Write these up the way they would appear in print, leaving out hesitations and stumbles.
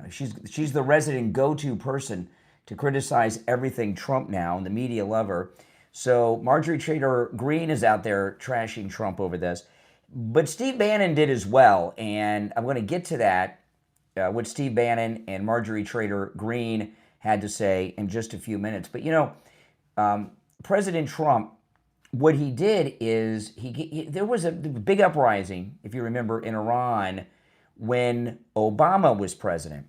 she's the resident go-to person to criticize everything Trump now, and the media love her. So Marjorie Taylor Greene is out there trashing Trump over this. But Steve Bannon did as well, and I'm going to get to that, what Steve Bannon and Marjorie Taylor Greene had to say in just a few minutes. But President Trump, what he did is there was a big uprising, if you remember, in Iran when Obama was president,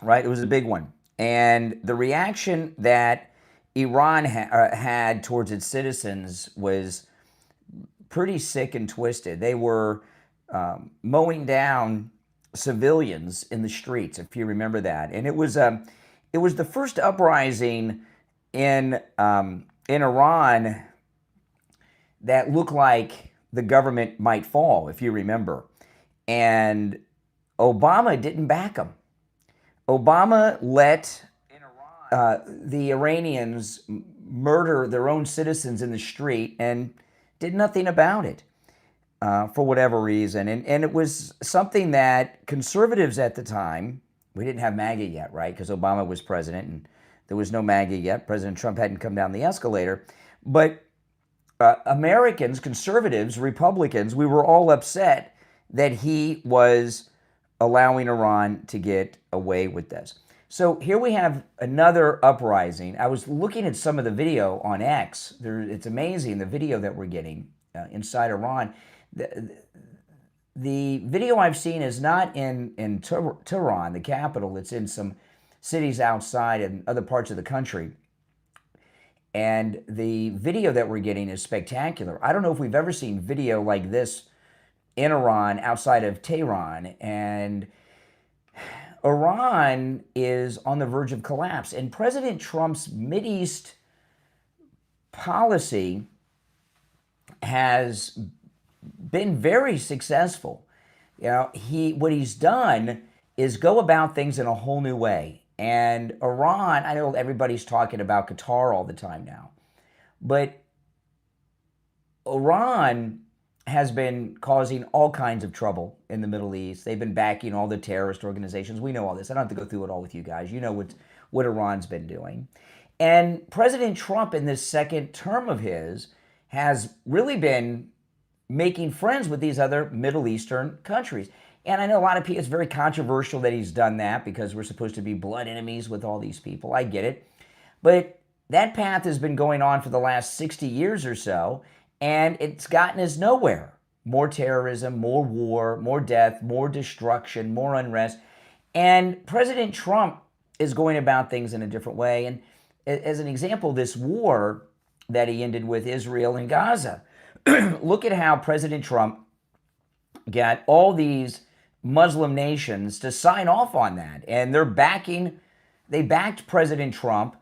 right? It was a big one. And the reaction that Iran had towards its citizens was pretty sick and twisted. They were mowing down civilians in the streets, if you remember that. And it was the first uprising in Iran that looked like the government might fall, if you remember. And Obama didn't back them. Obama let the Iranians murder their own citizens in the street and did nothing about it for whatever reason. And it was something that conservatives at the time, we didn't have MAGA yet, right? Because Obama was president and there was no MAGA yet. President Trump hadn't come down the escalator. But Americans, conservatives, Republicans, we were all upset that he was allowing Iran to get away with this. So here we have another uprising. I was looking at some of the video on X. It's amazing, the video that we're getting inside Iran. The video I've seen is not in Tehran, the capital. It's in some cities outside and other parts of the country. And the video that we're getting is spectacular. I don't know if we've ever seen video like this in Iran, outside of Tehran. And Iran is on the verge of collapse. And President Trump's Mideast policy has been very successful. What he's done is go about things in a whole new way. And Iran, I know everybody's talking about Qatar all the time now, but Iran has been causing all kinds of trouble in the Middle East. They've been backing all the terrorist organizations. We know all this. I don't have to go through it all with you guys. You know what Iran's been doing. And President Trump in this second term of his has really been making friends with these other Middle Eastern countries. And I know a lot of people, it's very controversial that he's done that because we're supposed to be blood enemies with all these people. I get it. But that path has been going on for the last 60 years or so, and it's gotten us nowhere. More terrorism, more war, more death, more destruction, more unrest. And President Trump is going about things in a different way. And as an example, this war that he ended with Israel and Gaza, look at how President Trump got all these Muslim nations to sign off on that. And they backed President Trump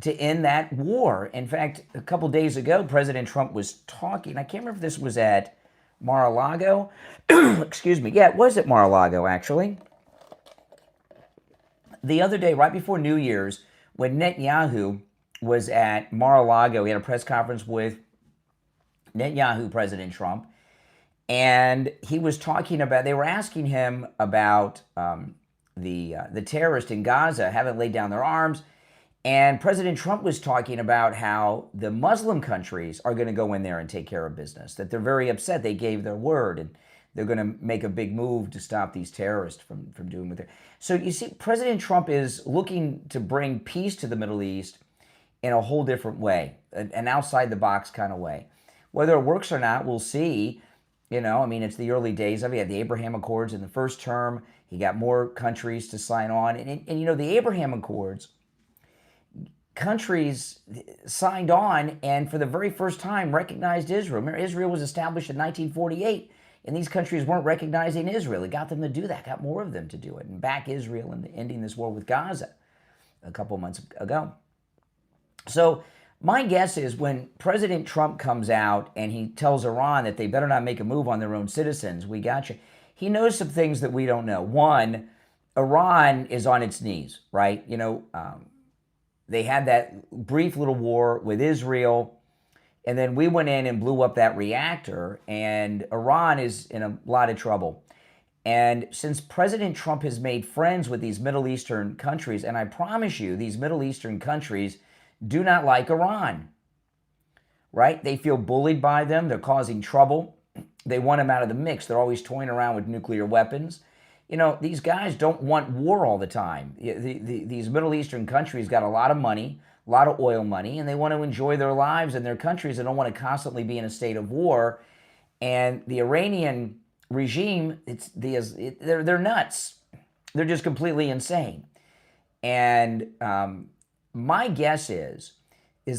to end that war. In fact, a couple days ago, President Trump was talking, I can't remember if this was at Mar-a-Lago. Excuse me. Yeah, it was at Mar-a-Lago, actually. The other day, right before New Year's, when Netanyahu was at Mar-a-Lago, he had a press conference with Netanyahu, President Trump, and he was talking about, they were asking him about the terrorists in Gaza haven't laid down their arms. And President Trump was talking about how the Muslim countries are going to go in there and take care of business, that they're very upset. They gave their word and they're going to make a big move to stop these terrorists from doing what they're. So you see, President Trump is looking to bring peace to the Middle East in a whole different way, an outside the box kind of way. Whether it works or not, we'll see. It's the early days of it. He had the Abraham Accords in the first term. He got more countries to sign on. And the Abraham Accords, countries signed on and for the very first time recognized Israel. Remember, Israel was established in 1948, and these countries weren't recognizing Israel. It got them to do that, got more of them to do it, and back Israel and ending this war with Gaza a couple months ago. So my guess is when President Trump comes out and he tells Iran that they better not make a move on their own citizens, we got you. He knows some things that we don't know. One, Iran is on its knees, right? They had that brief little war with Israel, and then we went in and blew up that reactor, and Iran is in a lot of trouble. And since President Trump has made friends with these Middle Eastern countries, and I promise you, these Middle Eastern countries do not like Iran, right? They feel bullied by them. They're causing trouble. They want them out of the mix. They're always toying around with nuclear weapons. You know, these guys don't want war all the time. These Middle Eastern countries got a lot of money, a lot of oil money, and they want to enjoy their lives in their countries. They don't want to constantly be in a state of war. And the Iranian regime, they're nuts. They're just completely insane. And my guess is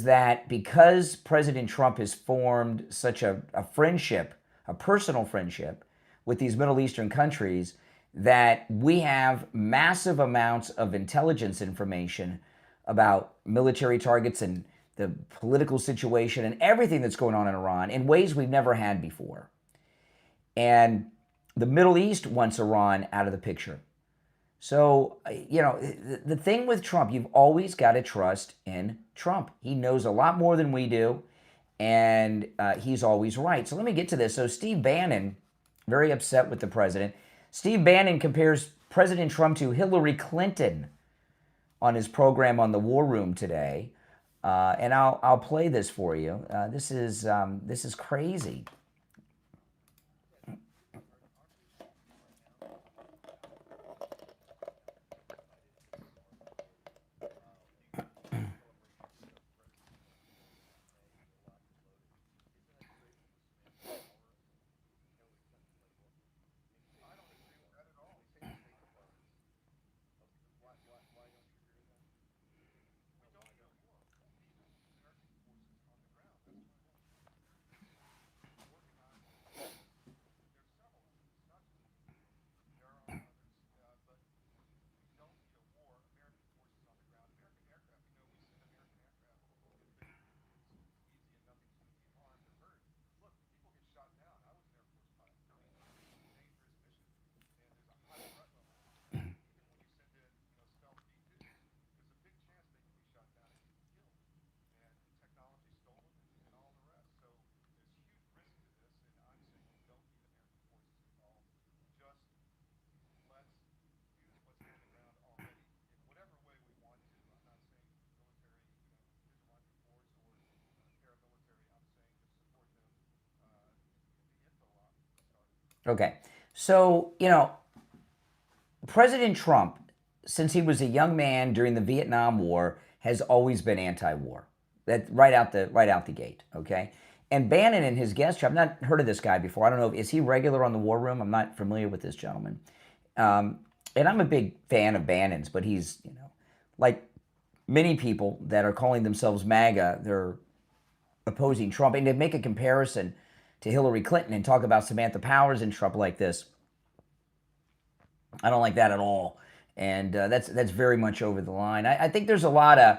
that because President Trump has formed such a friendship, a personal friendship with these Middle Eastern countries, that we have massive amounts of intelligence information about military targets and the political situation and everything that's going on in Iran in ways we've never had before. And the Middle East wants Iran out of the picture. So, you know, the thing with Trump, you've always got to trust in Trump. He knows a lot more than we do, and he's always right. So let me get to this. So Steve Bannon, very upset with the president. Steve Bannon compares President Trump to Hillary Clinton on his program on the War Room today. And I'll play this for you. This is crazy. Okay, so, you know, President Trump, since he was a young man during the Vietnam War, has always been anti-war. That right out the gate, okay? And Bannon in his guest show, I've not heard of this guy before. I don't know, is he regular on the War Room? I'm not familiar with this gentleman. And I'm a big fan of Bannon's, but he's, you know, like many people that are calling themselves MAGA, they're opposing Trump. And to make a comparison to Hillary Clinton and talk about Samantha Powers and Trump like this, I don't like that at all. And that's very much over the line. I think there's a lot of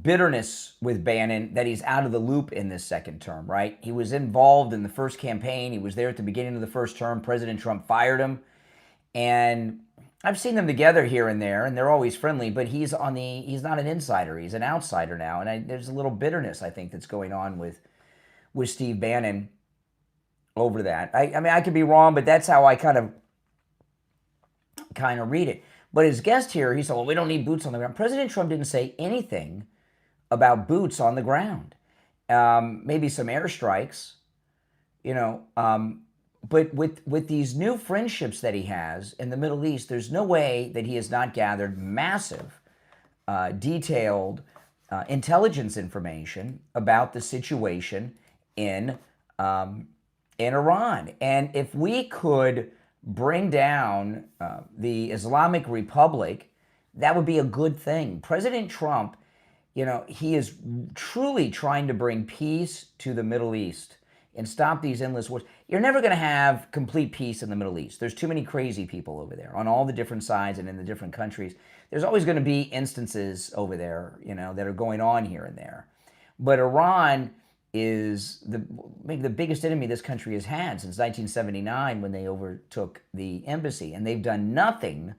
bitterness with Bannon that he's out of the loop in this second term, right? He was involved in the first campaign. He was there at the beginning of the first term. President Trump fired him. And I've seen them together here and there, and they're always friendly, but he's not an insider. He's an outsider now. And there's a little bitterness, I think, that's going on with Steve Bannon over that. I mean, I could be wrong, but that's how I kind of read it. But his guest here, he said, well, we don't need boots on the ground. President Trump didn't say anything about boots on the ground. Maybe some airstrikes, you know. But with these new friendships that he has in the Middle East, there's no way that he has not gathered massive, detailed intelligence information about the situation in Iran. And if we could bring down the Islamic Republic, that would be a good thing. President Trump, you know, he is truly trying to bring peace to the Middle East and stop these endless wars. You're never going to have complete peace in the Middle East. There's too many crazy people over there on all the different sides and in the different countries. There's always going to be instances over there, you know, that are going on here and there. But Iran is maybe the biggest enemy this country has had since 1979 when they overtook the embassy. And they've done nothing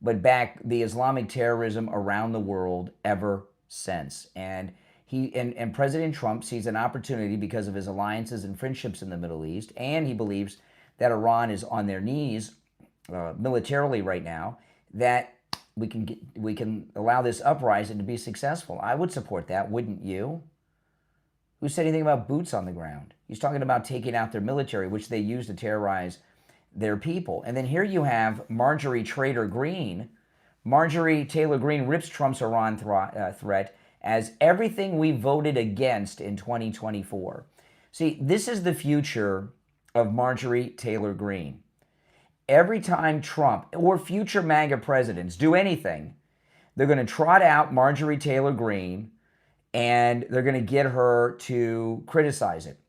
but back the Islamic terrorism around the world ever since. And and President Trump sees an opportunity because of his alliances and friendships in the Middle East, and he believes that Iran is on their knees militarily right now, that we can allow this uprising to be successful. I would support that, wouldn't you? Who said anything about boots on the ground? He's talking about taking out their military, which they use to terrorize their people. And then here you have Marjorie Taylor Greene. Marjorie Taylor Greene rips Trump's Iran threat as everything we voted against in 2024. See, this is the future of Marjorie Taylor Greene. Every time Trump or future MAGA presidents do anything, they're going to trot out Marjorie Taylor Greene and they're going to get her to criticize it.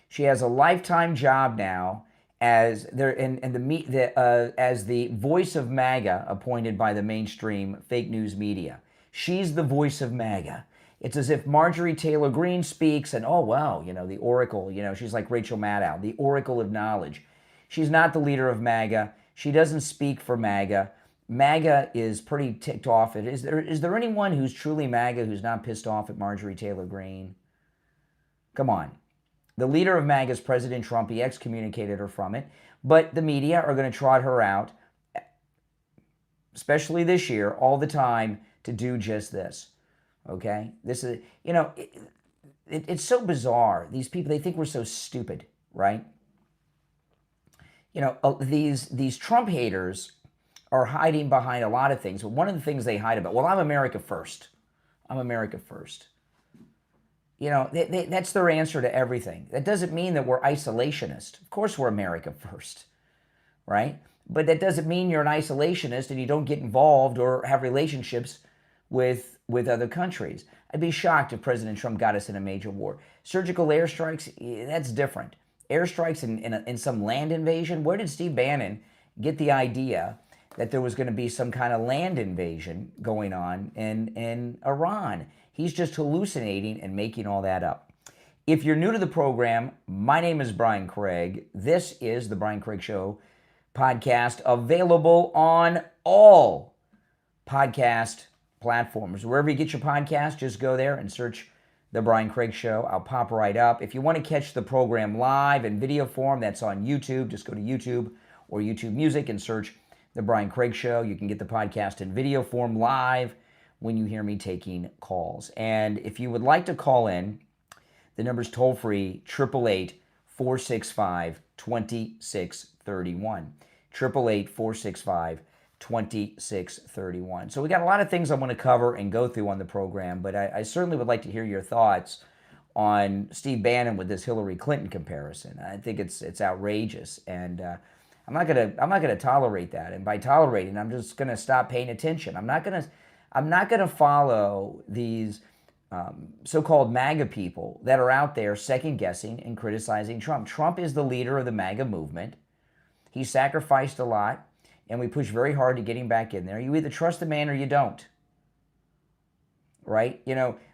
She has a lifetime job now as as the voice of MAGA appointed by the mainstream fake news media. She's the voice of MAGA. It's as if Marjorie Taylor Greene speaks and, oh, wow, the oracle, she's like Rachel Maddow, the oracle of knowledge. She's not the leader of MAGA. She doesn't speak for MAGA. MAGA is pretty ticked off. Is there anyone who's truly MAGA who's not pissed off at Marjorie Taylor Greene? Come on. The leader of MAGA is President Trump. He excommunicated her from it. But the media are going to trot her out, especially this year, all the time, to do just this. Okay? This is, it's so bizarre. These people, they think we're so stupid, right? These Trump haters are hiding behind a lot of things. But one of the things they hide about, well, I'm America first. I'm America first. That's their answer to everything. That doesn't mean that we're isolationist. Of course we're America first, right? But that doesn't mean you're an isolationist and you don't get involved or have relationships with other countries. I'd be shocked if President Trump got us in a major war. Surgical airstrikes, that's different. Airstrikes in some land invasion, where did Steve Bannon get the idea that there was going to be some kind of land invasion going on in Iran? He's just hallucinating and making all that up. If you're new to the program, my name is Brian Craig. This is the Brian Craig Show podcast, available on all podcast platforms. Wherever you get your podcast, just go there and search The Brian Craig Show. I'll pop right up. If you want to catch the program live in video form, that's on YouTube. Just go to YouTube or YouTube Music and search The Brian Craig Show. You can get the podcast in video form live when you hear me taking calls. And if you would like to call in, the number's toll-free, 888-465-2631. 888-465-2631. So we got a lot of things I want to cover and go through on the program, but I certainly would like to hear your thoughts on Steve Bannon with this Hillary Clinton comparison. I think it's outrageous, and I'm not gonna tolerate that. And by tolerating, I'm just gonna stop paying attention. I'm not gonna follow these so-called MAGA people that are out there second-guessing and criticizing Trump. Trump is the leader of the MAGA movement. He sacrificed a lot, and we push very hard to get him back in there. You either trust the man or you don't, right?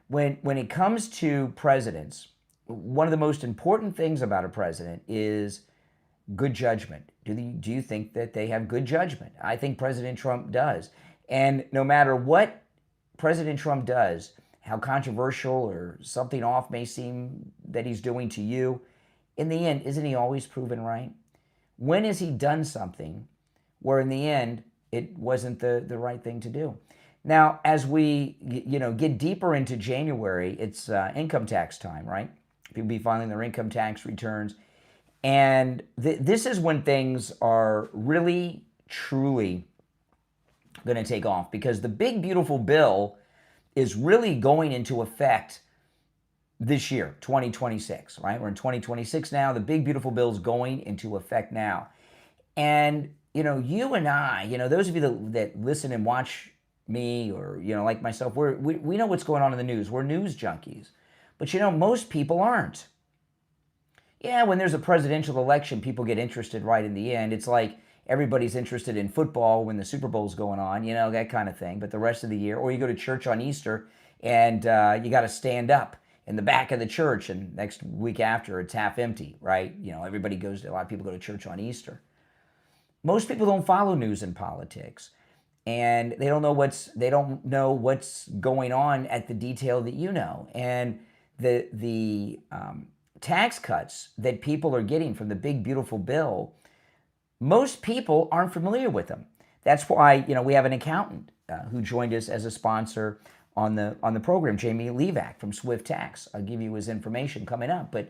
When it comes to presidents, one of the most important things about a president is good judgment. Do you think that they have good judgment? I think President Trump does. And no matter what President Trump does, how controversial or something off may seem that he's doing to you, in the end, isn't he always proven right? When has he done something where in the end it wasn't the right thing to do? Now, as we get deeper into January, it's income tax time, right? People be filing their income tax returns. And this is when things are really, truly going to take off, because the big, beautiful bill is really going into effect this year, 2026, right? We're in 2026 now. The big, beautiful bill is going into effect now. And, you and I, those of you that listen and watch me, or, like myself, we know what's going on in the news. We're news junkies. But, most people aren't. Yeah, when there's a presidential election, people get interested right in the end. It's like everybody's interested in football when the Super Bowl's going on, that kind of thing. But the rest of the year, or you go to church on Easter and you got to stand up in the back of the church, and next week after it's half empty, right? A lot of people go to church on Easter. Most people don't follow news and politics, and they don't know what's going on at the detail that you know. And the tax cuts that people are getting from the big, beautiful bill, Most people aren't familiar with them. That's why, we have an accountant who joined us as a sponsor on the program, Jamie Levac from Swift Tax. I'll give you his information coming up. But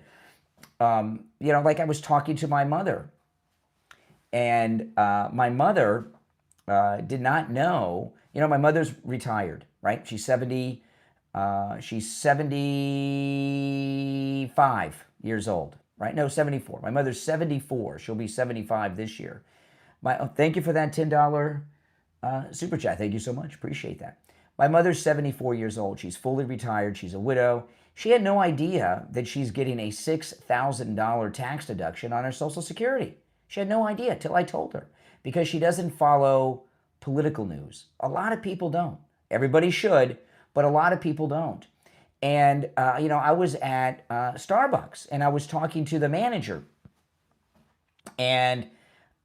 like I was talking to my mother, and my mother did not know. My mother's retired, right? She's 75 years old, right? No, 74. My mother's 74. She'll be 75 this year. Thank you for that $10 super chat. Thank you so much. Appreciate that. My mother's 74 years old. She's fully retired. She's a widow. She had no idea that she's getting a $6,000 tax deduction on her Social Security. She had no idea till I told her, because she doesn't follow political news. A lot of people don't. Everybody should, but a lot of people don't. And, I was at Starbucks, and I was talking to the manager, and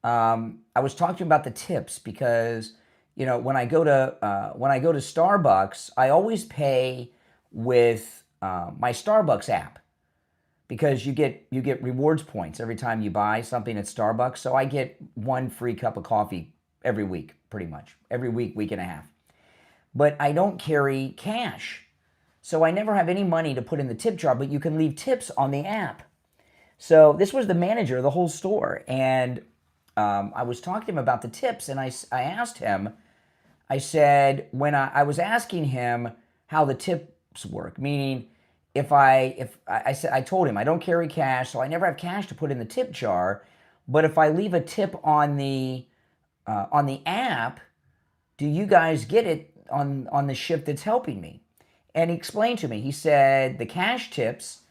I was talking about the tips, because, when I go to Starbucks, I always pay with my Starbucks app, because you get rewards points every time you buy something at Starbucks. So I get one free cup of coffee every week, pretty much every week and a half. But I don't carry cash, so I never have any money to put in the tip jar. But you can leave tips on the app. So this was the manager of the whole store, and I was talking to him about the tips, and I asked him. I said, when I was asking him how the tips work, meaning I told him I don't carry cash, so I never have cash to put in the tip jar. But if I leave a tip on the app, do you guys get it on the shift that's helping me? And he explained to me. He said the cash tips,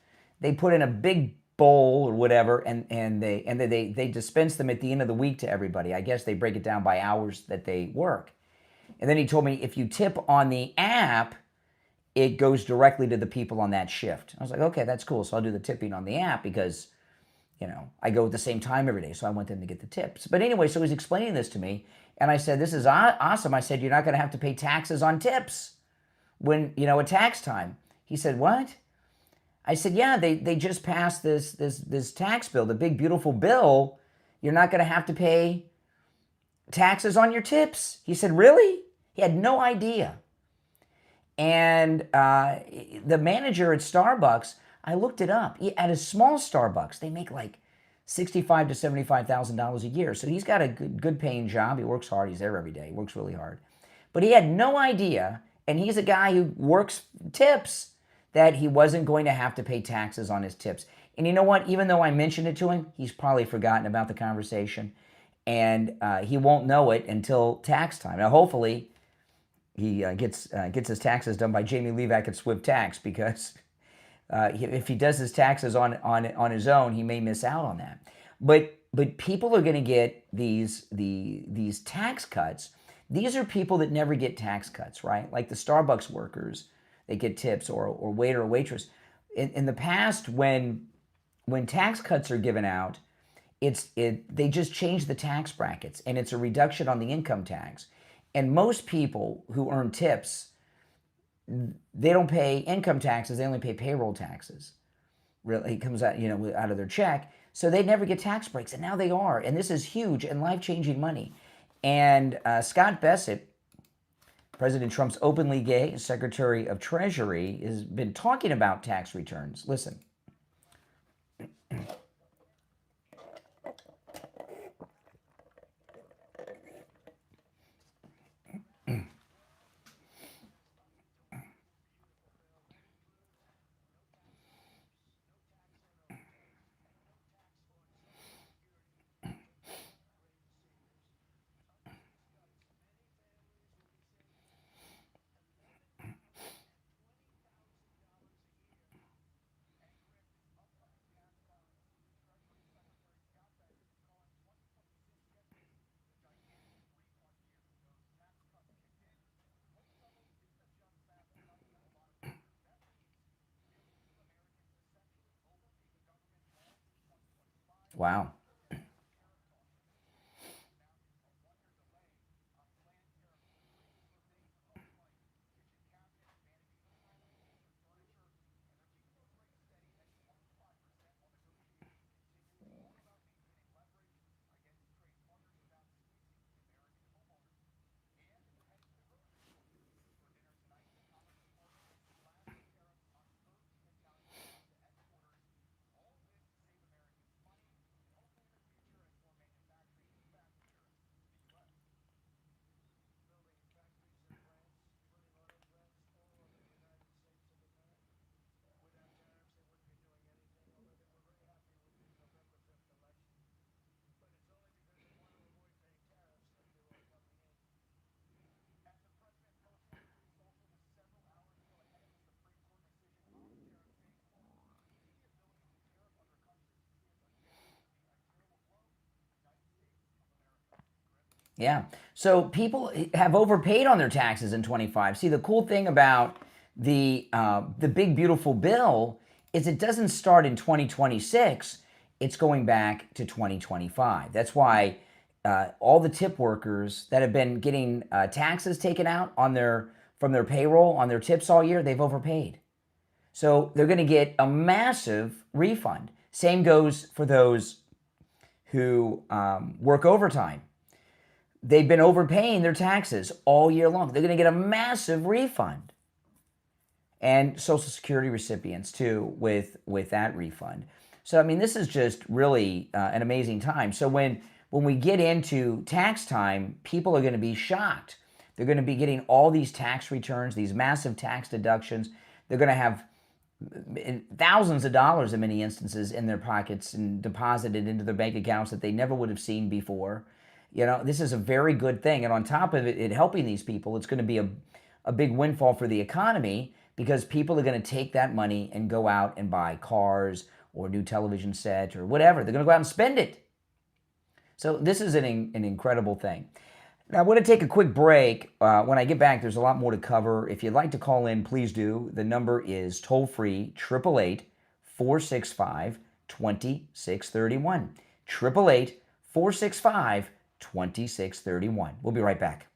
they put in a big bowl or whatever, and they dispense them at the end of the week to everybody. I guess they break it down by hours that they work. And then he told me if you tip on the app, it goes directly to the people on that shift. I was like, okay, that's cool. So I'll do the tipping on the app, because, I go at the same time every day. So I want them to get the tips. But anyway, so he's explaining this to me. And I said, this is awesome. I said, you're not going to have to pay taxes on tips when, at tax time. He said, what? I said, yeah, they just passed this tax bill, the big, beautiful bill. You're not going to have to pay taxes on your tips. He said, really? He had no idea. And the manager at Starbucks, I looked it up. At a small Starbucks, they make like $65,000 to $75,000 a year. So he's got a good paying job. He works hard. He's there every day. He works really hard. But he had no idea, and he's a guy who works tips, that he wasn't going to have to pay taxes on his tips. And you know what? Even though I mentioned it to him, he's probably forgotten about the conversation, and he won't know it until tax time. Now, hopefully, he gets his taxes done by Jamie Levac at Swift Tax, because if he does his taxes on his own, he may miss out on that. But people are going to get these tax cuts. These are people that never get tax cuts, right? Like the Starbucks workers, they get tips, or waiter or waitress. In the past, when tax cuts are given out, they just change the tax brackets, and it's a reduction on the income tax. And most people who earn tips, they don't pay income taxes. They only pay payroll taxes. Really, it comes out, out of their check. So they never get tax breaks, and now they are. And this is huge and life-changing money. And Scott Bessent, President Trump's openly gay Secretary of Treasury, has been talking about tax returns. Listen. Wow. Yeah. So people have overpaid on their taxes in 25. See, the cool thing about the big beautiful bill is it doesn't start in 2026. It's going back to 2025. That's why all the tip workers that have been getting taxes taken out on their from their payroll on their tips all year, they've overpaid. So they're going to get a massive refund. Same goes for those who work overtime. They've been overpaying their taxes all year long. They're going to get a massive refund. And Social Security recipients too with that refund. So I mean, this is just really an amazing time. So when we get into tax time, people are going to be shocked. They're going to be getting all these tax returns, these massive tax deductions. They're going to have thousands of dollars in many instances in their pockets and deposited into their bank accounts that they never would have seen before. You know, this is a very good thing. And on top of it helping these people, it's going to be a big windfall for the economy because people are going to take that money and go out and buy cars or new television sets or whatever. They're going to go out and spend it. So this is an incredible thing. Now, I want to take a quick break. When I get back, there's a lot more to cover. If you'd like to call in, please do. The number is toll-free, 888-465-2631. 888-465-2631. We'll be right back.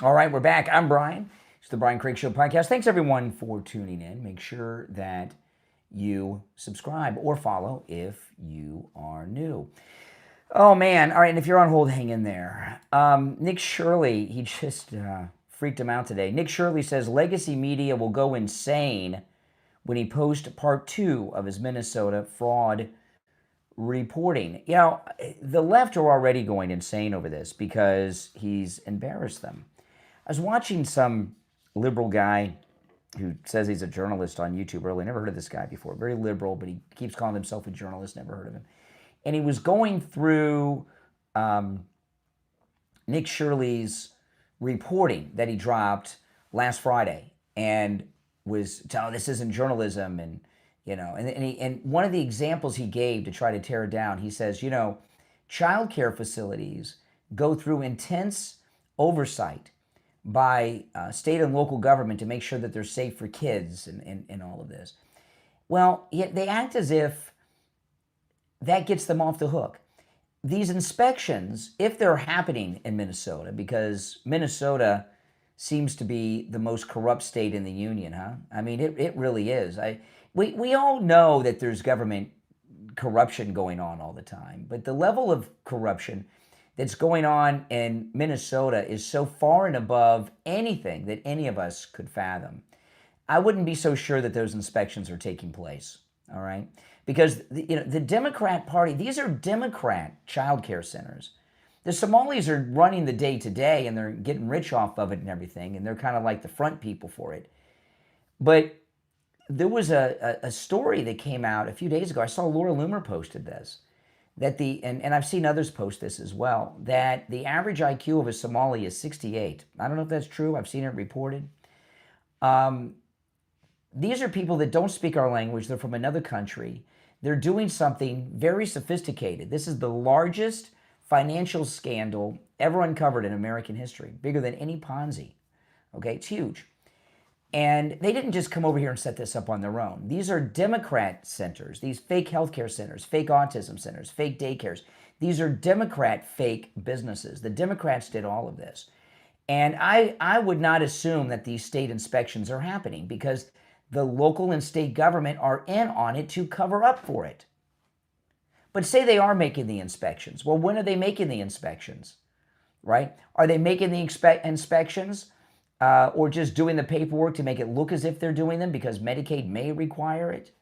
All right, we're back. I'm Brian. It's the Brian Craig Show podcast. Thanks everyone for tuning in. Make sure that you subscribe or follow if you are new. Oh man! All right, and if you're on hold, hang in there. Nick Shirley, he just freaked him out today. Nick Shirley says legacy media will go insane when he posts part 2 of his Minnesota fraud reporting. You know, the left are already going insane over this because he's embarrassed them. I was watching some liberal guy who says he's a journalist on YouTube earlier. Never heard of this guy before. Very liberal, but he keeps calling himself a journalist. Never heard of him. And he was going through Nick Shirley's reporting that he dropped last Friday and was telling this isn't journalism, and and one of the examples he gave to try to tear it down, he says, child care facilities go through intense oversight by state and local government to make sure that they're safe for kids and all of this. Well, yet they act as if that gets them off the hook. These inspections, if they're happening in Minnesota, because Minnesota seems to be the most corrupt state in the union, huh? I mean, it really is. We all know that there's government corruption going on all the time, but the level of corruption that's going on in Minnesota is so far and above anything that any of us could fathom. I wouldn't be so sure that those inspections are taking place, all right? Because the Democrat Party, these are Democrat child care centers. The Somalis are running the day-to-day, and they're getting rich off of it and everything, and they're kind of like the front people for it. But there was a story that came out a few days ago. I saw Laura Loomer posted this, that and I've seen others post this as well, that the average IQ of a Somali is 68. I don't know if that's true. I've seen it reported. These are people that don't speak our language. They're from another country. They're doing something very sophisticated. This is the largest financial scandal ever uncovered in American history, bigger than any Ponzi. Okay, it's huge. And they didn't just come over here and set this up on their own. These are Democrat centers, these fake healthcare centers, fake autism centers, fake daycares. These are Democrat fake businesses. The Democrats did all of this. And I would not assume that these state inspections are happening, because the local and state government are in on it to cover up for it. But say they are making the inspections. Well, when are they making the inspections, right? Are they making the inspections or just doing the paperwork to make it look as if they're doing them because Medicaid may require it?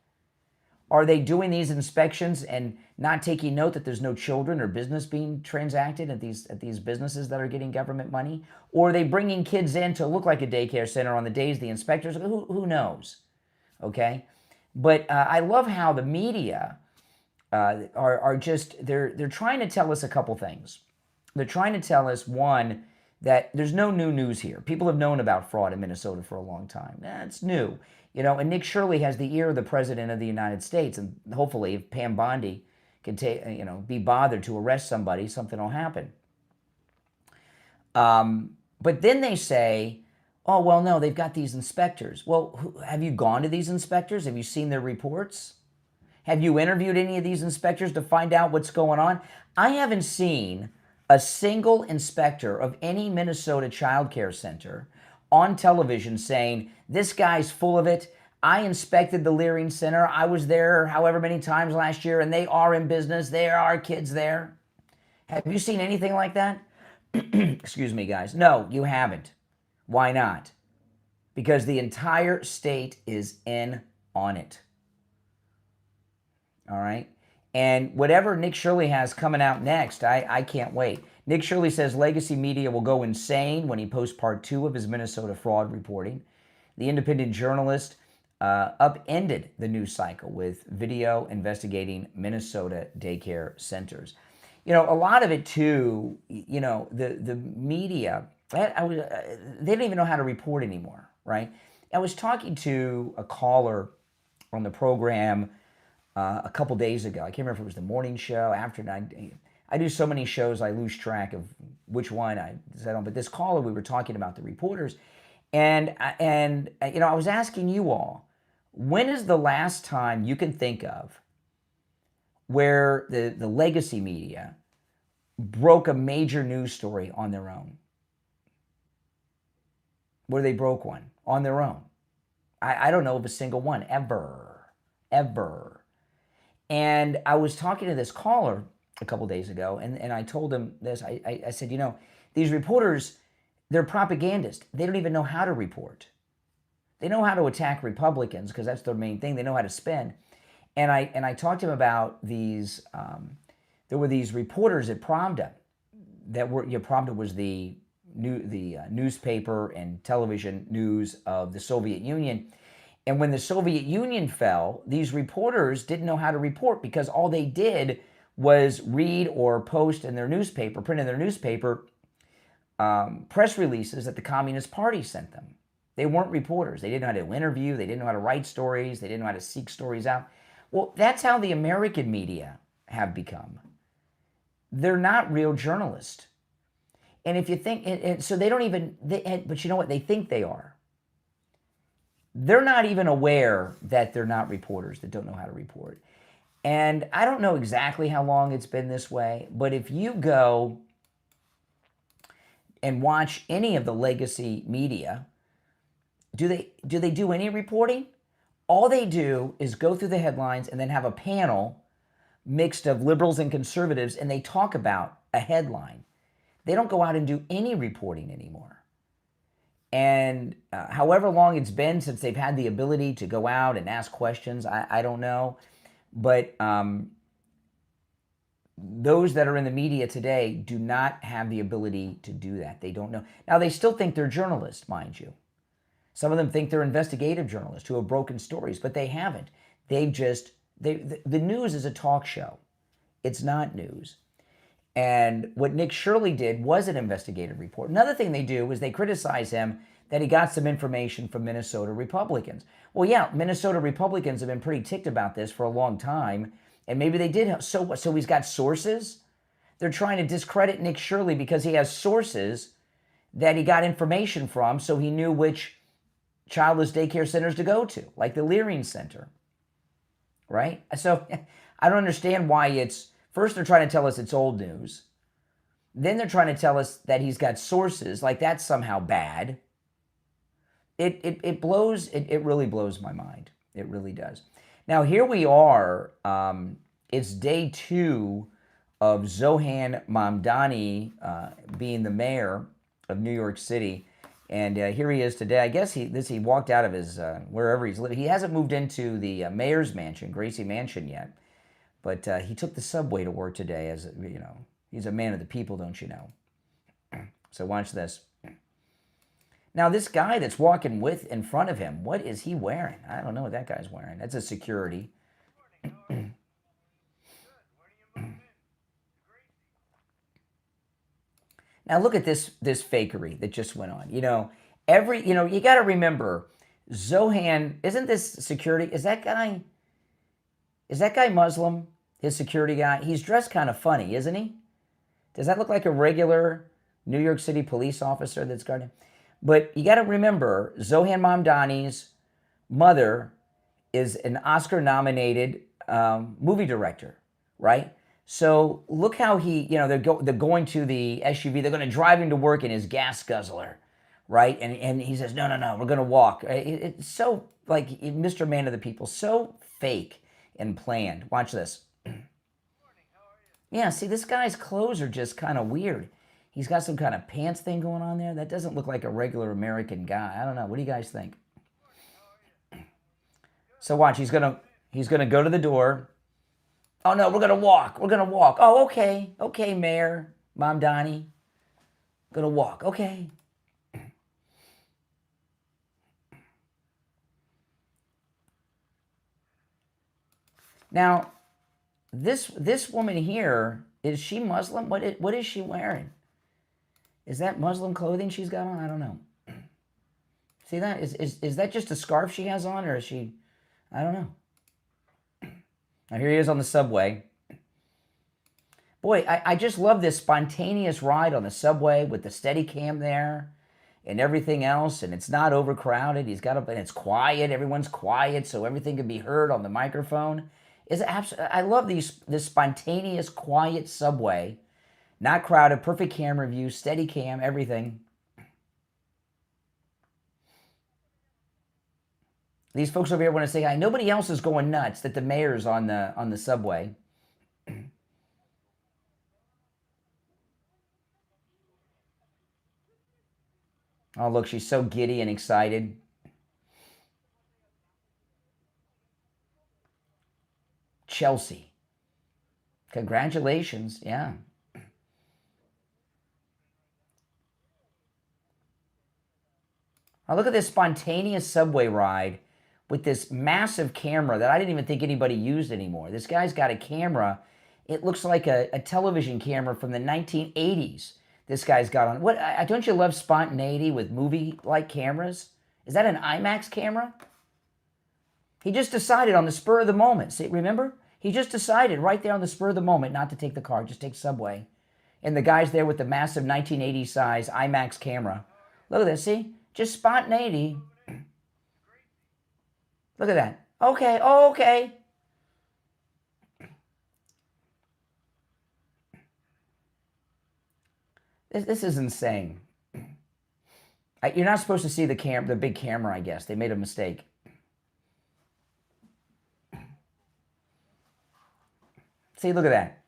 Are they doing these inspections and not taking note that there's no children or business being transacted at these businesses that are getting government money? Or are they bringing kids in to look like a daycare center on the days the inspectors? Who knows? Okay, but I love how the media are just they're trying to tell us a couple things. They're trying to tell us, one, that there's no new news here. People have known about fraud in Minnesota for a long time. It's new. And Nick Shirley has the ear of the President of the United States, and hopefully if Pam Bondi can be bothered to arrest somebody, something will happen. But then they say, oh, well, no, they've got these inspectors. Well, have you gone to these inspectors? Have you seen their reports? Have you interviewed any of these inspectors to find out what's going on? I haven't seen a single inspector of any Minnesota child care center on television saying, this guy's full of it. I inspected the Leering Center. I was there however many times last year, and they are in business. There are kids there. Have you seen anything like that? Excuse me, guys. No, you haven't. Why not? Because the entire state is in on it. All right? And whatever Nick Shirley has coming out next, I can't wait. Nick Shirley says legacy media will go insane when he posts part 2 of his Minnesota fraud reporting. The independent journalist upended the news cycle with video investigating Minnesota daycare centers. A lot of it too, the media, they don't even know how to report anymore, right? I was talking to a caller on the program a couple days ago. I can't remember if it was the morning show, afternoon. I do so many shows, I lose track of which one I said on. But this caller, we were talking about the reporters, and I was asking you all, when is the last time you can think of where the legacy media broke a major news story on their own? Where they broke one on their own? I don't know of a single one, ever. And I was talking to this caller a couple days ago, and I told him this. I said, these reporters, they're propagandists. They don't even know how to report. They know how to attack Republicans because that's their main thing. They know how to spin. And I talked to him about these. There were these reporters at Pravda that were. Pravda was the newspaper and television news of the Soviet Union. And when the Soviet Union fell, these reporters didn't know how to report because all they did was read or post in their newspaper, print in their newspaper, press releases that the Communist Party sent them. They weren't reporters. They didn't know how to interview. They didn't know how to write stories. They didn't know how to seek stories out. Well, that's how the American media have become. They're not real journalists. And if you think, and so they don't even, but you know what? They think they are. They're not even aware that they're not reporters, that don't know how to report. And I don't know exactly how long it's been this way, but if you go and watch any of the legacy media, do they do any reporting? All they do is go through the headlines and then have a panel mixed of liberals and conservatives, and they talk about a headline. They don't go out and do any reporting anymore. And however long it's been since they've had the ability to go out and ask questions, I don't know. But those that are in the media today do not have the ability to do that. They don't know. Now, they still think they're journalists, mind you. Some of them think they're investigative journalists who have broken stories, but they haven't. They've just, the news is a talk show. It's not news. And what Nick Shirley did was an investigative report. Another thing they do is they criticize him that he got some information from Minnesota Republicans. Well, yeah, Minnesota Republicans have been pretty ticked about this for a long time, and maybe they did. So he's got sources? They're trying to discredit Nick Shirley because he has sources that he got information from, so he knew which childless daycare centers to go to, like the Irene Center, right? So I don't understand why it's, first they're trying to tell us it's old news. Then they're trying to tell us that he's got sources, like that's somehow bad. It really blows my mind. It really does. Now here we are, it's day 2 of Zohan Mamdani being the mayor of New York City. And here he is today. I guess he walked out of his, wherever he's living. He hasn't moved into the mayor's mansion, Gracie Mansion yet. But he took the subway to work today as, you know, he's a man of the people, don't you know? So watch this. Now this guy that's walking in front of him, what is he wearing? I don't know what that guy's wearing. That's a security. Now look at this fakery that just went on. You know, you got to remember, Zohan, isn't this security? Is that guy Muslim? His security guy? He's dressed kind of funny, isn't he? Does that look like a regular New York City police officer that's guarding? But you got to remember, Zohan Mamdani's mother is an Oscar-nominated movie director, right? So look how they're going to the SUV. They're going to drive him to work in his gas guzzler, right? And he says, no, we're going to walk. It's so, like, Mr. Man of the People, so fake and planned. Watch this. Yeah, see, this guy's clothes are just kind of weird. He's got some kind of pants thing going on there. That doesn't look like a regular American guy. I don't know. What do you guys think? So watch. He's gonna go to the door. Oh no, we're gonna walk. We're gonna walk. Oh, okay, Mayor Mamdani. Gonna walk. Okay. Now, this woman here, is she Muslim? What is she wearing? Is that Muslim clothing she's got on? I don't know. See that? Is that just a scarf she has on, or is she? I don't know. Now here he is on the subway. Boy, I just love this spontaneous ride on the subway with the Steadicam there and everything else, and it's not overcrowded. And it's quiet. Everyone's quiet, so everything can be heard on the microphone. I love this spontaneous, quiet subway. Not crowded, perfect camera view, Steadicam, everything. These folks over here want to say hi. Nobody else is going nuts that the mayor's on the subway. Oh, look, she's so giddy and excited. Chelsea. Congratulations, yeah. Now look at this spontaneous subway ride with this massive camera that I didn't even think anybody used anymore. This guy's got a camera. It looks like a television camera from the 1980s this guy's got on. What? Don't you love spontaneity with movie-like cameras? Is that an IMAX camera? He just decided on the spur of the moment. See, remember? He just decided right there on the spur of the moment not to take the car, just take subway. And the guy's there with the massive 1980 size IMAX camera. Look at this, see? Just spontaneity. Look at that. Okay, okay. This is insane. You're not supposed to see the big camera, I guess. They made a mistake. See, look at that.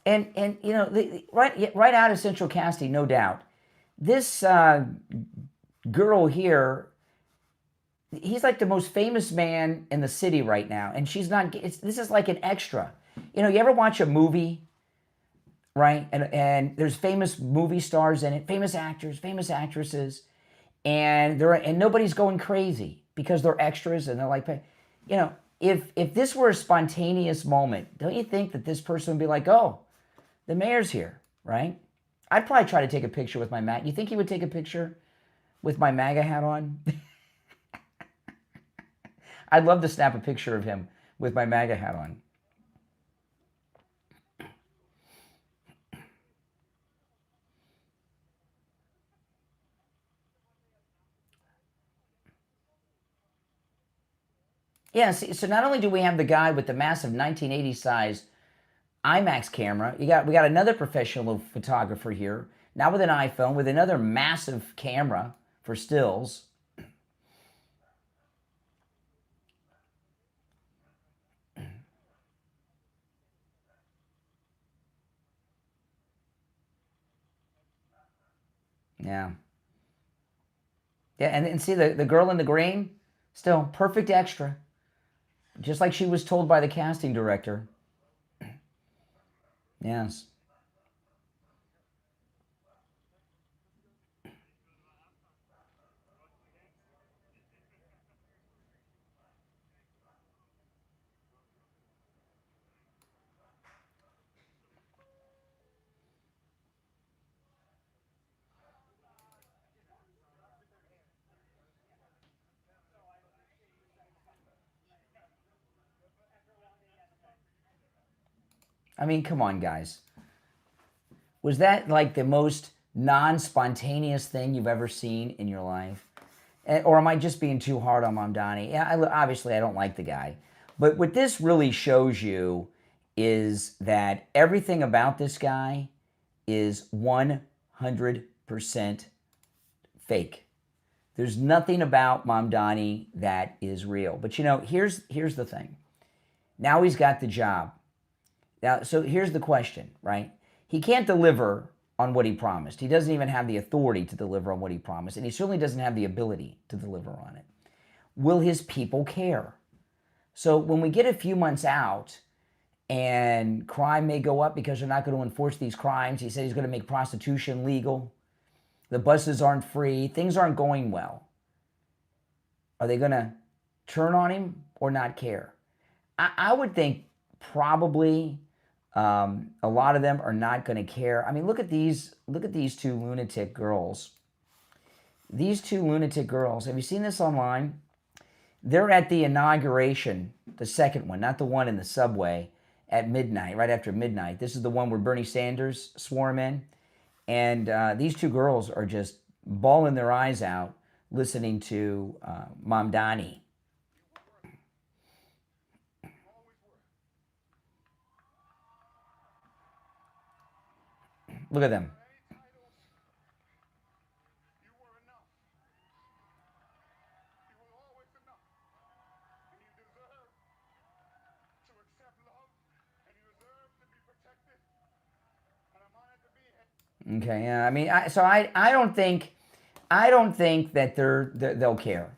And you know, right out of central casting, no doubt. This girl here, he's like the most famous man in the city right now, and she's not. This is like an extra. You know, you ever watch a movie, right? And there's famous movie stars in it, famous actors, famous actresses, and nobody's going crazy because they're extras and they're like, you know, if this were a spontaneous moment, don't you think that this person would be like, oh, the mayor's here, right? I'd probably try to take a picture with my MAGA. You think he would take a picture with my MAGA hat on? I'd love to snap a picture of him with my MAGA hat on. Yeah, see, so not only do we have the guy with the massive 1980 size IMAX camera, we got another professional photographer here, now with an iPhone, with another massive camera for stills. Yeah. Yeah, and see the girl in the green? Still perfect extra. Just like she was told by the casting director. Yes. I mean, come on, guys. Was that like the most non-spontaneous thing you've ever seen in your life? Or am I just being too hard on Mamdani? Yeah, obviously I don't like the guy. But what this really shows you is that everything about this guy is 100% fake. There's nothing about Mamdani that is real. But you know, here's the thing. Now he's got the job. Now, so here's the question, right? He can't deliver on what he promised. He doesn't even have the authority to deliver on what he promised, and he certainly doesn't have the ability to deliver on it. Will his people care? So when we get a few months out and crime may go up because they're not going to enforce these crimes, he said he's going to make prostitution legal, the buses aren't free, things aren't going well. Are they going to turn on him or not care? I would think probably a lot of them are not going to care. I mean, look at these two lunatic girls. These two lunatic girls. Have you seen this online? They're at the inauguration, the second one, not the one in the subway at midnight, right after midnight. This is the one where Bernie Sanders swore him in. And these two girls are just bawling their eyes out listening to Mamdani. Look at them. Okay, yeah. I mean, I don't think that they'll care.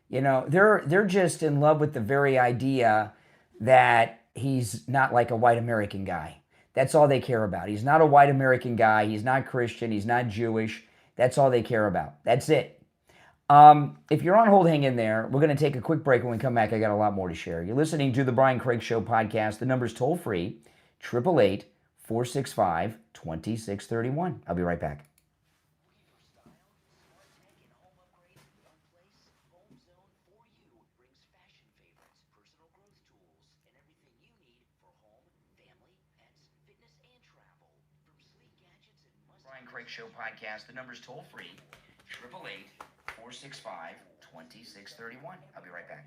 You know, they're just in love with the very idea that he's not like a white American guy. That's all they care about. He's not a white American guy. He's not Christian. He's not Jewish. That's all they care about. That's it. If you're on hold, hang in there. We're going to take a quick break. When we come back, I got a lot more to share. You're listening to the Brian Craig Show podcast. The number's toll free, 888-465-27 2631. I'll be right back. Craig Show podcast. The number's toll free, 888-465-2631. I'll be right back.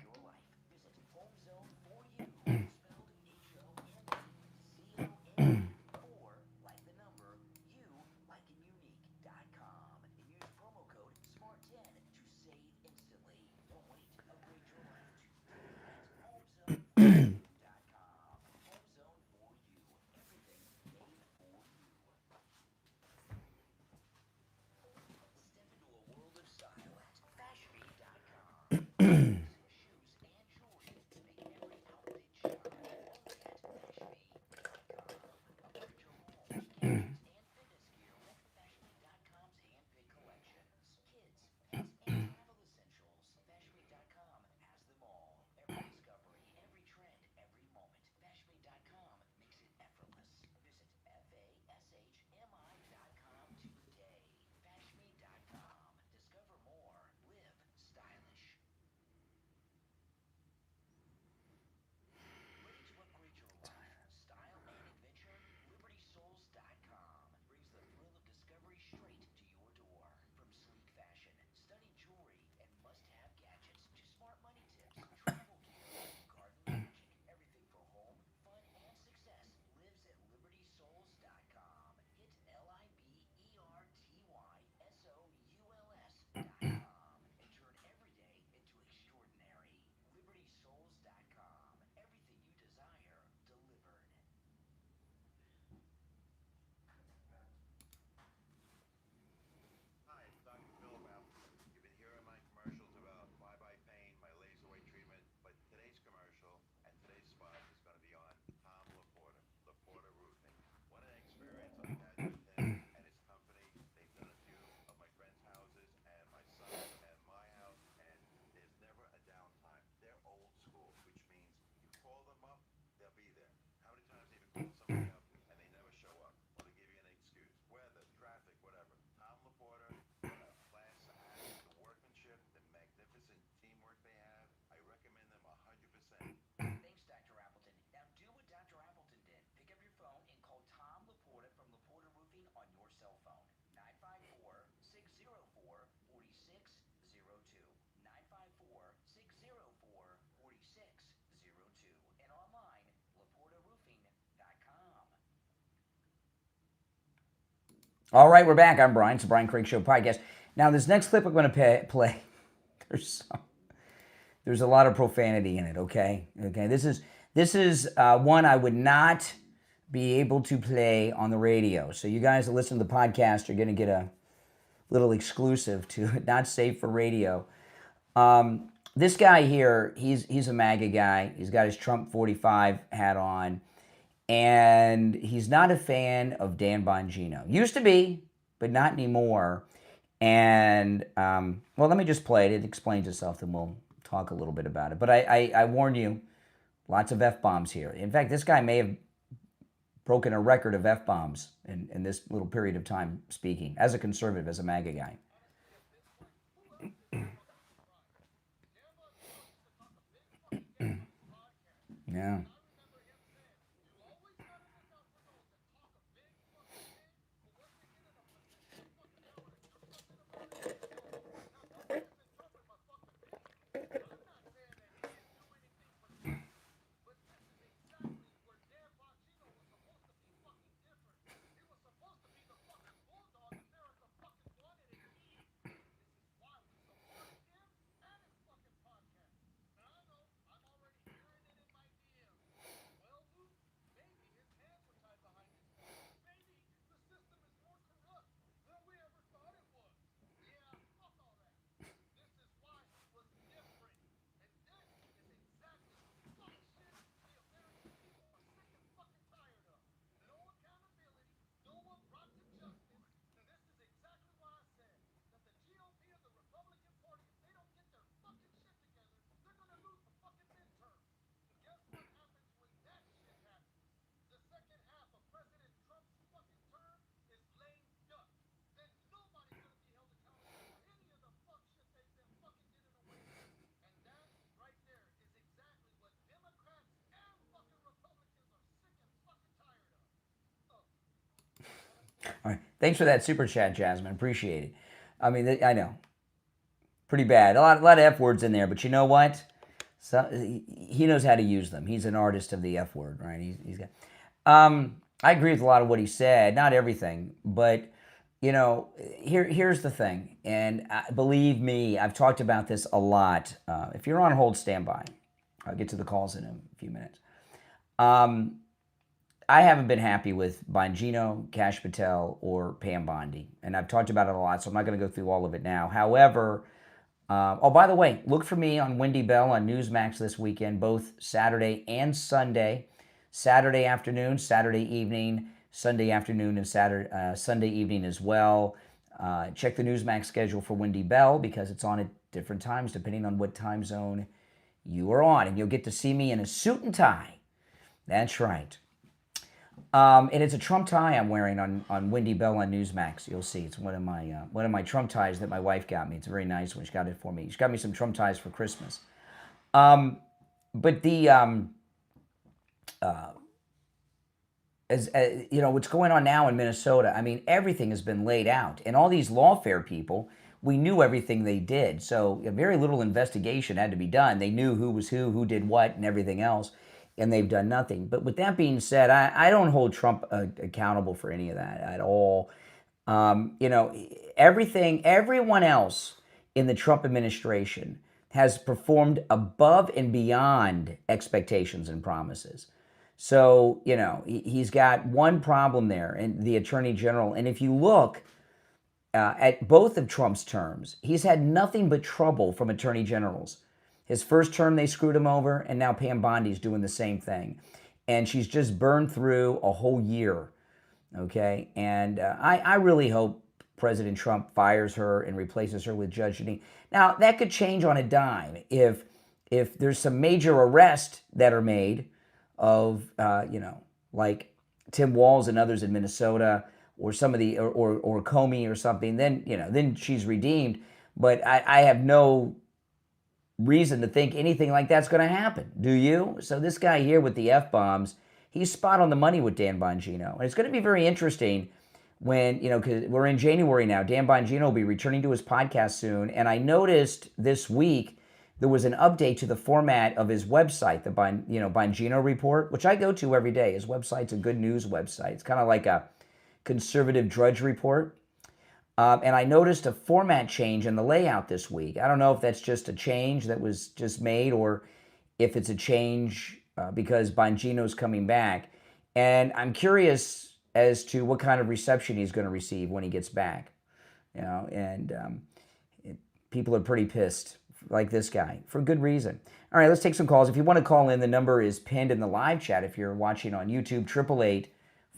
All right, we're back. I'm Brian. It's the Brian Craig Show podcast. Now, this next clip I'm going to play, there's a lot of profanity in it. Okay. This is one I would not be able to play on the radio. So you guys that listen to the podcast are going to get a little exclusive to it, not safe for radio. This guy here, he's a MAGA guy. He's got his Trump 45 hat on. And he's not a fan of Dan Bongino. Used to be, but not anymore. And, well, let me just play it. It explains itself, and we'll talk a little bit about it. But I warn you, lots of F-bombs here. In fact, this guy may have broken a record of F-bombs in this little period of time speaking, as a conservative, as a MAGA guy. Yeah. Thanks for that super chat, Jasmine. Appreciate it. I mean, I know. Pretty bad. A lot of F words in there, but you know what? So, he knows how to use them. He's an artist of the F word, right? He's got. I agree with a lot of what he said. Not everything, but you know, here's the thing, and believe me, I've talked about this a lot. If you're on hold, stand by. I'll get to the calls in a few minutes. I haven't been happy with Bongino, Kash Patel, or Pam Bondi, and I've talked about it a lot, so I'm not going to go through all of it now. However, oh, by the way, look for me on Wendy Bell on Newsmax this weekend, both Saturday and Sunday. Saturday afternoon, Saturday evening, Sunday afternoon, and Sunday evening as well. Check the Newsmax schedule for Wendy Bell because it's on at different times depending on what time zone you are on. And you'll get to see me in a suit and tie. That's right. And it's a Trump tie I'm wearing on Wendy Bell on Newsmax. You'll see. It's one of my Trump ties that my wife got me. It's a very nice one. She got it for me. She got me some Trump ties for Christmas. But the... you know, what's going on now in Minnesota, I mean, everything has been laid out. And all these lawfare people, we knew everything they did. So very little investigation had to be done. They knew who was who did what, and everything else, and they've done nothing. But with that being said, I don't hold Trump accountable for any of that at all. You know, everyone else in the Trump administration has performed above and beyond expectations and promises. So, you know, he's got one problem there, and the Attorney General. And if you look at both of Trump's terms, he's had nothing but trouble from Attorney Generals. His first term, they screwed him over, and now Pam Bondi's doing the same thing. And she's just burned through a whole year, okay? And I really hope President Trump fires her and replaces her with Judge Jeanine. Now, that could change on a dime if there's some major arrests that are made of, you know, like Tim Walz and others in Minnesota, or some of the, or Comey or something, then, you know, then she's redeemed. But I have no reason to think anything like that's going to happen. Do you? So this guy here with the F-bombs, he's spot on the money with Dan Bongino. And it's going to be very interesting when, you know, because we're in January now. Dan Bongino will be returning to his podcast soon. And I noticed this week there was an update to the format of his website, the Bongino Report, which I go to every day. His website's a good news website. It's kind of like a conservative Drudge Report. And I noticed a format change in the layout this week. I don't know if that's just a change that was just made, or if it's a change because Bongino's coming back. And I'm curious as to what kind of reception he's going to receive when he gets back. You know, and people are pretty pissed, like this guy, for good reason. All right, let's take some calls. If you want to call in, the number is pinned in the live chat. If you're watching on YouTube,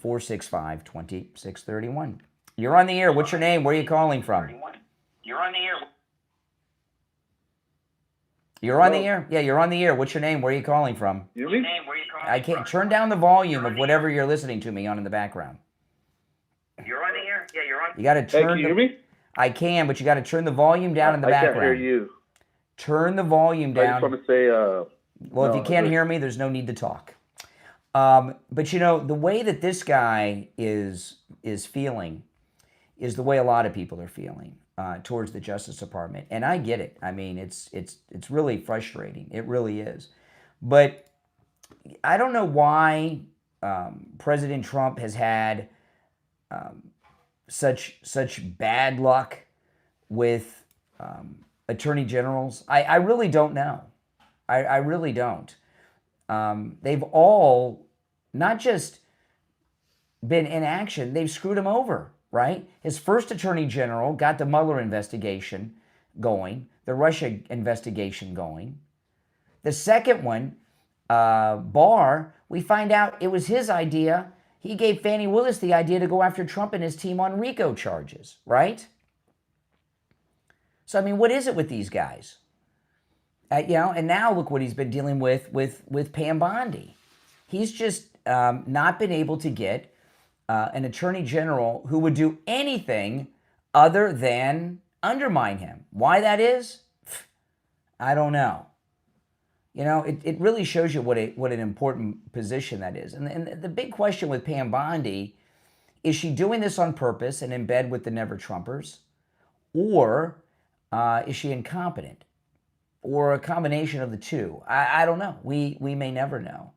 888-465-2631. You're on the air. What's your name? Where are you calling from? You're on the air. You're on the air? Yeah, you're on the air. What's your name? Where are you calling from? Your name? Where are you calling from? I can't turn down the volume of whatever you're listening to me on in the background. You're on the air? Yeah, you're on. You got to turn. Hey, can you hear me? I can, but you got to turn the volume down in the background. I can't hear you. Turn the volume down. I just want to say, well, if you can't hear me, there's no need to talk. But you know, the way that this guy is feeling is the way a lot of people are feeling towards the Justice Department, and I get it. I mean, it's really frustrating. It really is. But I don't know why President Trump has had such bad luck with attorney generals. I really don't know. I really don't. They've all not just been in action, they've screwed him over, right? His first attorney general got the Mueller investigation going, the Russia investigation going. The second one, Barr, we find out it was his idea. He gave Fani Willis the idea to go after Trump and his team on RICO charges, right? So, I mean, what is it with these guys? You know, and now look what he's been dealing with Pam Bondi. He's just not been able to get an attorney general who would do anything other than undermine him. Why that is? I don't know. You know, it really shows you what an important position that is. And the big question with Pam Bondi Is she doing this on purpose and in bed with the Never Trumpers? Or is she incompetent? Or a combination of the two? I don't know. We may never know.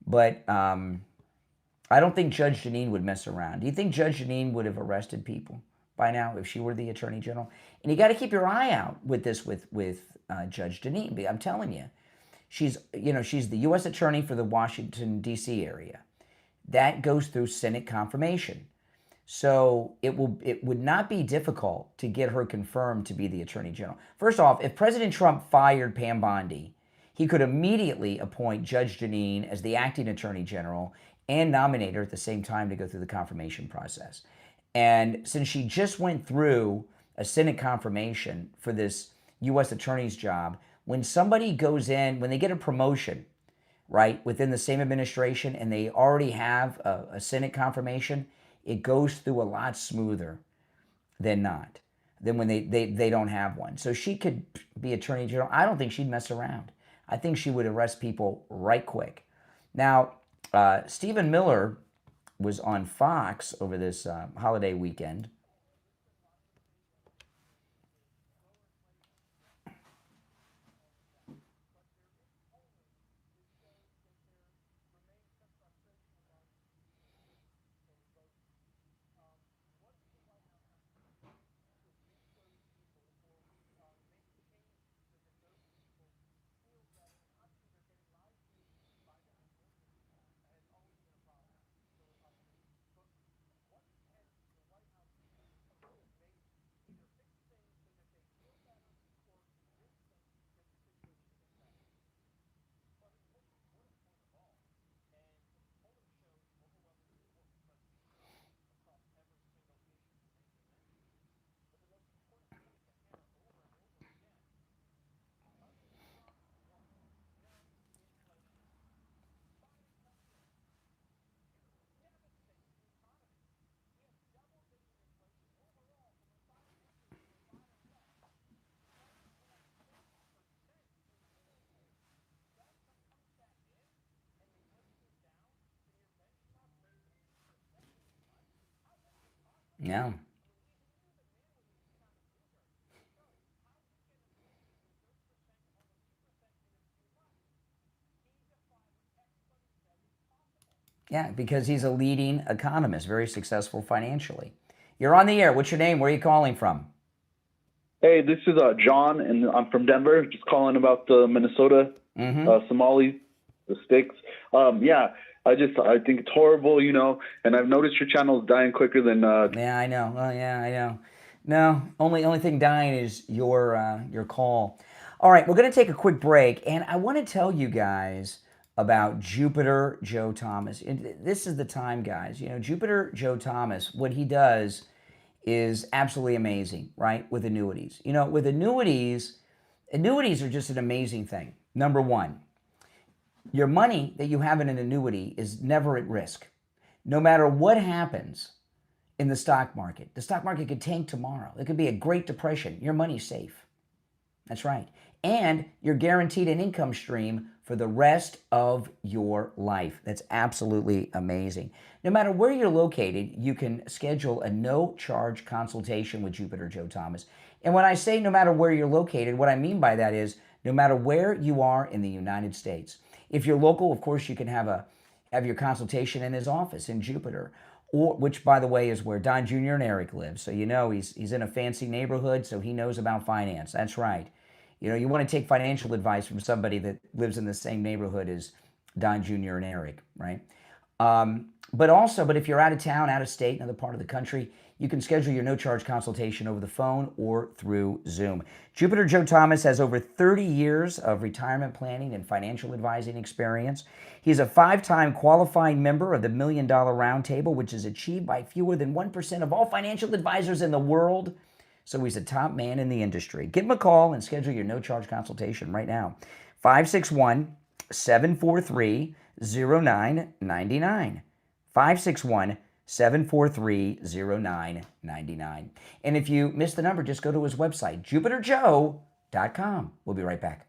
But I don't think Judge Jeanine would mess around. Do you think Judge Jeanine would have arrested people by now if she were the Attorney General? And you got to keep your eye out with this with Judge Jeanine. I'm telling you, she's the U.S. Attorney for the Washington D.C. area. That goes through Senate confirmation. So it would not be difficult to get her confirmed to be the Attorney General. First off, if President Trump fired Pam Bondi, he could immediately appoint Judge Jeanine as the acting Attorney General and nominate her at the same time to go through the confirmation process. And since she just went through a Senate confirmation for this U.S. Attorney's job, when somebody goes in, when they get a promotion, right, within the same administration and they already have a Senate confirmation, it goes through a lot smoother than when they don't have one. So she could be Attorney General. I don't think she'd mess around. I think she would arrest people right quick. Now, Stephen Miller was on Fox over this holiday weekend. Yeah. Yeah, because he's a leading economist, very successful financially. You're on the air. What's your name? Where are you calling from? Hey, this is John, and I'm from Denver. Just calling about the Minnesota Somali, the sticks. Yeah, I think it's horrible, and I've noticed your channel is dying quicker than. Yeah, I know. Well, yeah, I know. No, only thing dying is your call. All right, we're going to take a quick break, and I want to tell you guys about Jupiter Joe Thomas. And this is the time, guys. Jupiter Joe Thomas, what he does is absolutely amazing, right? With annuities. With annuities are just an amazing thing. Number one, your money that you have in an annuity is never at risk. No matter what happens in the stock market could tank tomorrow. It could be a Great Depression. Your money's safe. That's right. And you're guaranteed an income stream for the rest of your life. That's absolutely amazing. No matter where you're located, you can schedule a no-charge consultation with Jupiter Joe Thomas. And when I say no matter where you're located, what I mean by that is no matter where you are in the United States. If you're local, of course, you can have your consultation in his office in Jupiter, which, by the way, is where Don Jr. and Eric live. So he's in a fancy neighborhood, so he knows about finance. That's right. You want to take financial advice from somebody that lives in the same neighborhood as Don Jr. and Eric, right? But if you're out of town, out of state, another part of the country, you can schedule your no-charge consultation over the phone or through Zoom. Jupiter Joe Thomas has over 30 years of retirement planning and financial advising experience. He's a 5-time qualifying member of the $1 Million Roundtable, which is achieved by fewer than 1% of all financial advisors in the world. So he's a top man in the industry. Give him a call and schedule your no-charge consultation right now. 561-743-0999. 561-743-0999. And if you missed the number, just go to his website, jupiterjoe.com. We'll be right back.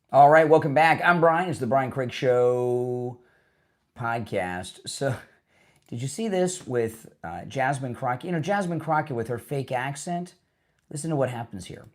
All right, welcome back. I'm Brian. It's the Brian Craig Show podcast. So, did you see this with Jasmine Crockett? You know, Jasmine Crockett with her fake accent. Listen to what happens here.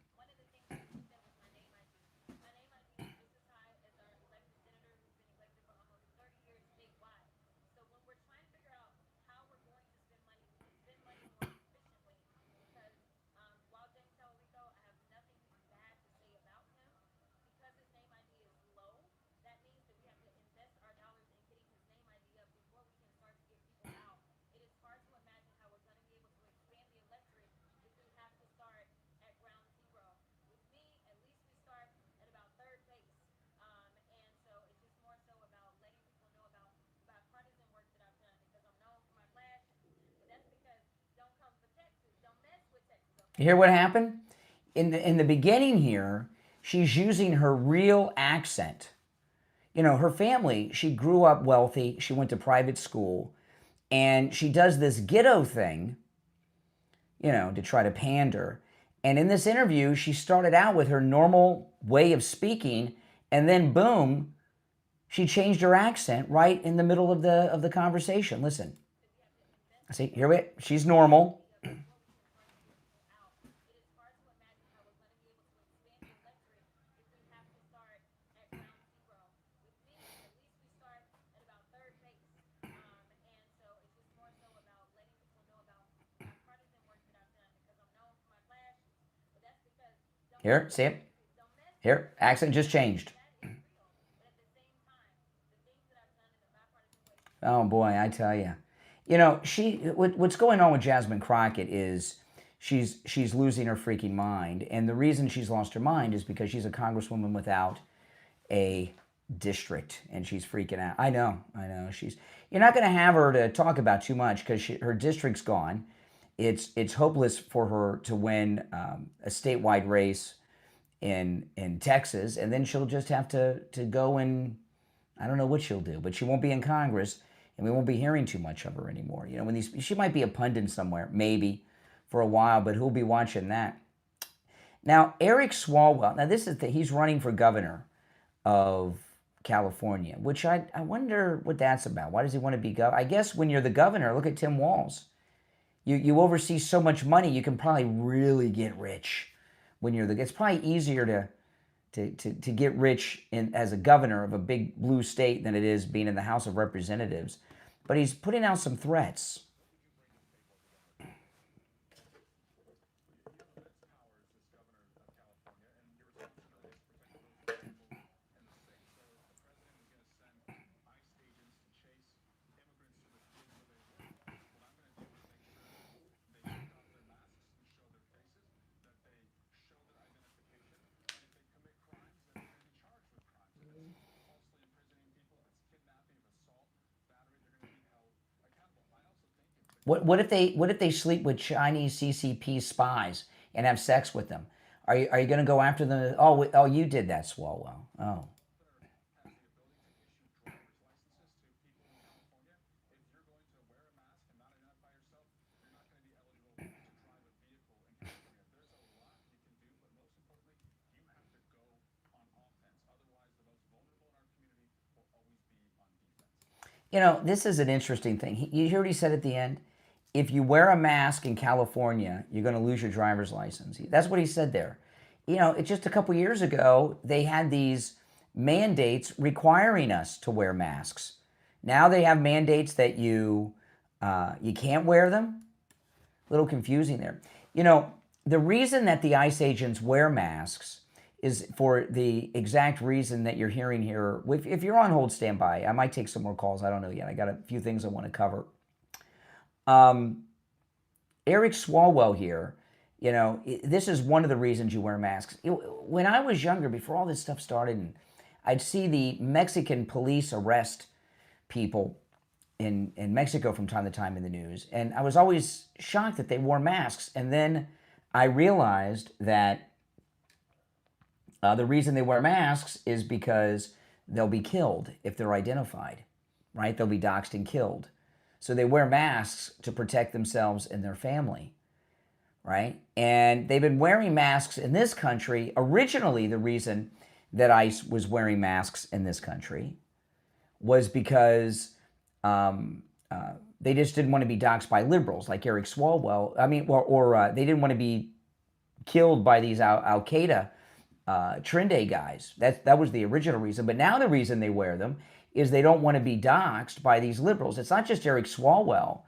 You hear what happened? In the beginning here, she's using her real accent. You know, her family, she grew up wealthy, she went to private school, and she does this ghetto thing, you know, to try to pander. And in this interview, she started out with her normal way of speaking, and then boom, she changed her accent right in the middle of the conversation. Listen. See, here we she's normal. Here, see it? Here, accent just changed. Oh boy, I tell you. You know, what's going on with Jasmine Crockett is she's losing her freaking mind. And the reason she's lost her mind is because she's a congresswoman without a district, and she's freaking out. I know. You're not going to have her to talk about too much because her district's gone. It's hopeless for her to win a statewide race in Texas, and then she'll just have to go and I don't know what she'll do, but she won't be in Congress, and we won't be hearing too much of her anymore. You know, when she might be a pundit somewhere, maybe for a while, but who'll be watching that? Now, Eric Swalwell. Now, he's running for governor of California, which I wonder what that's about. Why does he want to be governor? I guess when you're the governor, look at Tim Walz. You oversee so much money, you can probably really get rich when you're it's probably easier to get rich as a governor of a big blue state than it is being in the House of Representatives. But he's putting out some threats. What if they sleep with Chinese CCP spies and have sex with them? Are you going to go after them? Oh, you did that, Swalwell. Oh. You know, this is an interesting thing. You hear what he said at the end? If you wear a mask in California, you're going to lose your driver's license. That's what he said there. You know, it's just a couple years ago, they had these mandates requiring us to wear masks. Now they have mandates that you can't wear them. A little confusing there. You know, the reason that the ICE agents wear masks is for the exact reason that you're hearing here. If you're on hold, stand by. I might take some more calls. I don't know yet. I got a few things I want to cover. Eric Swalwell here, you know, this is one of the reasons you wear masks. When I was younger, before all this stuff started, and I'd see the Mexican police arrest people in Mexico from time to time in the news, and I was always shocked that they wore masks. And then I realized that the reason they wear masks is because they'll be killed if they're identified, right? They'll be doxxed and killed. So they wear masks to protect themselves and their family, right? And they've been wearing masks in this country. Originally, the reason that ICE was wearing masks in this country was because they just didn't want to be doxxed by liberals like Eric Swalwell. I mean, or they didn't want to be killed by these Al Qaeda Trinde guys. That was the original reason. But now the reason they wear them is they don't want to be doxxed by these liberals. It's not just Eric Swalwell.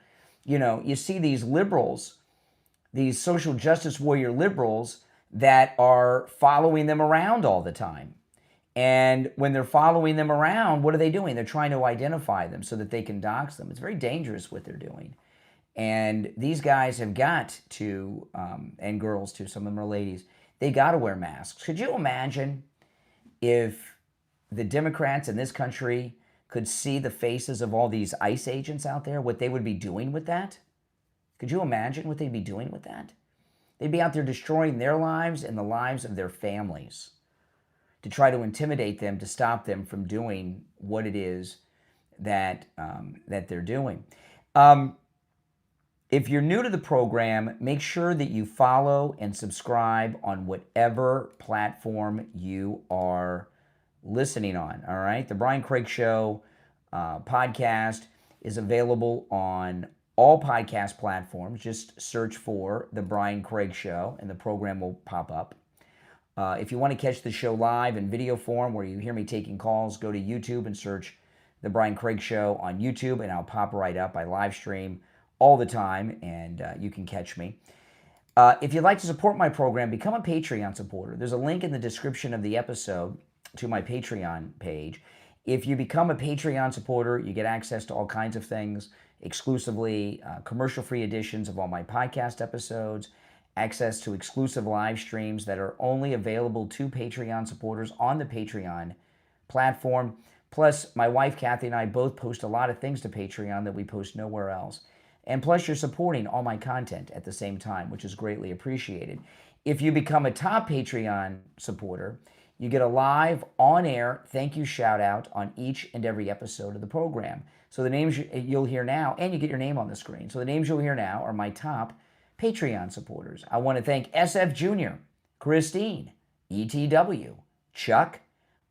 You know, you see these liberals, these social justice warrior liberals that are following them around all the time. And when they're following them around, what are they doing? They're trying to identify them so that they can dox them. It's very dangerous what they're doing. And these guys have got to, and girls too, some of them are ladies, they got to wear masks. Could you imagine if the Democrats in this country could see the faces of all these ICE agents out there, what they would be doing with that? Could you imagine what they'd be doing with that? They'd be out there destroying their lives and the lives of their families to try to intimidate them, to stop them from doing what it is that, that they're doing. If you're new to the program, make sure that you follow and subscribe on whatever platform you are listening on, all right? The Brian Craig Show podcast is available on all podcast platforms. Just search for The Brian Craig Show and the program will pop up. If you want to catch the show live in video form where you hear me taking calls, go to YouTube and search The Brian Craig Show on YouTube and I'll pop right up. I live stream all the time and you can catch me. If you'd like to support my program, become a Patreon supporter. There's a link in the description of the episode to my Patreon page. If you become a Patreon supporter, you get access to all kinds of things, exclusively commercial-free editions of all my podcast episodes, access to exclusive live streams that are only available to Patreon supporters on the Patreon platform. Plus, my wife, Kathy, and I both post a lot of things to Patreon that we post nowhere else. And plus, you're supporting all my content at the same time, which is greatly appreciated. If you become a top Patreon supporter, you get a live, on-air thank you shout-out on each and every episode of the program. So the names you'll hear now, and you get your name on the screen. So the names you'll hear now are my top Patreon supporters. I want to thank SFjr, Christine, ETW, Chuck,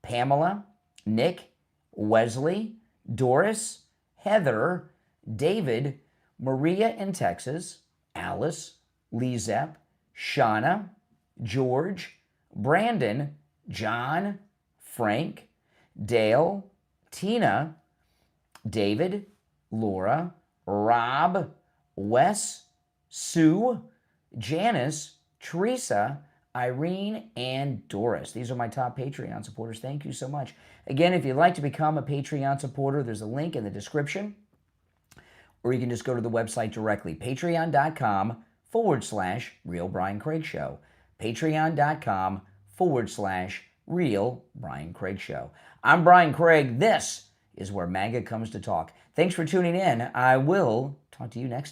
Pamela, Nick, Wesley, Doris, Heather, David, Maria in Texas, Alice, LeeZep, Shawna, George, Brandon, John, Frank, Dale, Tina, David, Laura, Rob, Wes, Sue, Janice, Teresa, Irene, and Doris. These are my top Patreon supporters. Thank you so much. Again, if you'd like to become a Patreon supporter, there's a link in the description, or you can just go to the website directly, patreon.com/Real Brian Craig Show. Patreon.com/Real Brian Craig Show. I'm Brian Craig. This is where MAGA comes to talk. Thanks for tuning in. I will talk to you next time.